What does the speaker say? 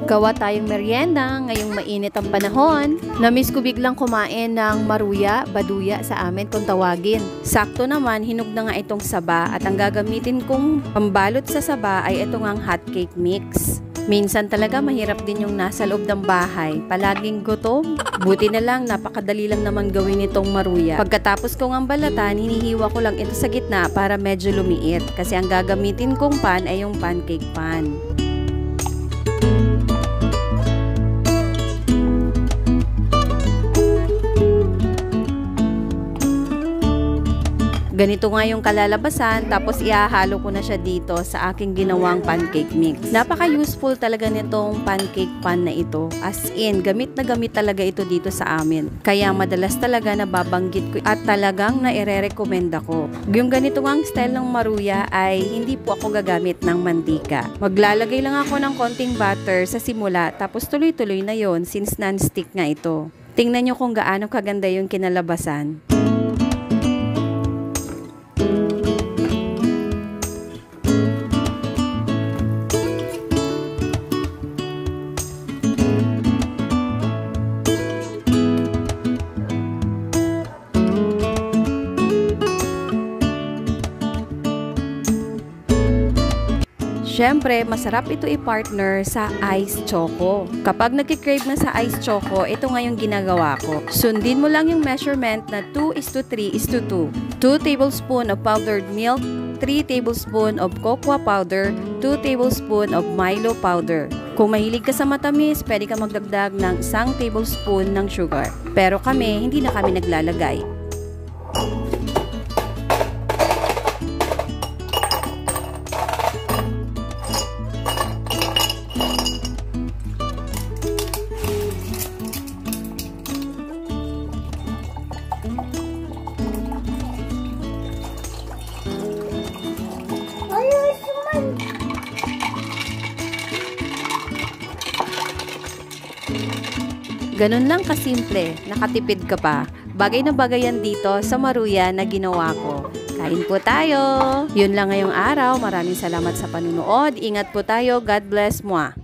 Gawa tayong merienda ngayong mainit ang panahon. Namiss ko biglang kumain ng maruya, baduya sa amin kung tawagin. Sakto naman, hinog na nga itong saba at ang gagamitin kong pambalot sa saba ay itong ang hot cake mix. Minsan talaga mahirap din yung nasa loob ng bahay. Palaging gutom. Buti na lang, napakadali lang naman gawin itong maruya. Pagkatapos kong ang balatan, hinihiwa ko lang ito sa gitna para medyo lumiit. Kasi ang gagamitin kong pan ay yung pancake pan. Ganito nga yung kalalabasan, tapos ihahalo ko na siya dito sa aking ginawang pancake mix. Napaka-useful talaga nitong pancake pan na ito. As in, gamit na gamit talaga ito dito sa amin. Kaya madalas talaga nababanggit ko at talagang naire-recommend ako. Yung ganito ang style ng maruya ay hindi po ako gagamit ng mantika. Maglalagay lang ako ng konting butter sa simula, tapos tuloy-tuloy na yon since non-stick nga ito. Tingnan nyo kung gaano kaganda yung kinalabasan. Siyempre, masarap ito i-partner sa ice choco. Kapag nagkikrave na sa ice choco, ito nga yung ginagawa ko. Sundin mo lang yung measurement na 2:3:2. 2 tablespoon of powdered milk, 3 tablespoon of cocoa powder, 2 tablespoon of Milo powder. Kung mahilig ka sa matamis, pwede ka magdagdag ng 1 tablespoon ng sugar. Pero kami, hindi na kami naglalagay. Ganun lang kasimple, nakatipid ka pa. Bagay na bagay yan dito sa maruya na ginawa ko. Kain po tayo! Yun lang ngayong araw. Maraming salamat sa panunood. Ingat po tayo. God bless mo.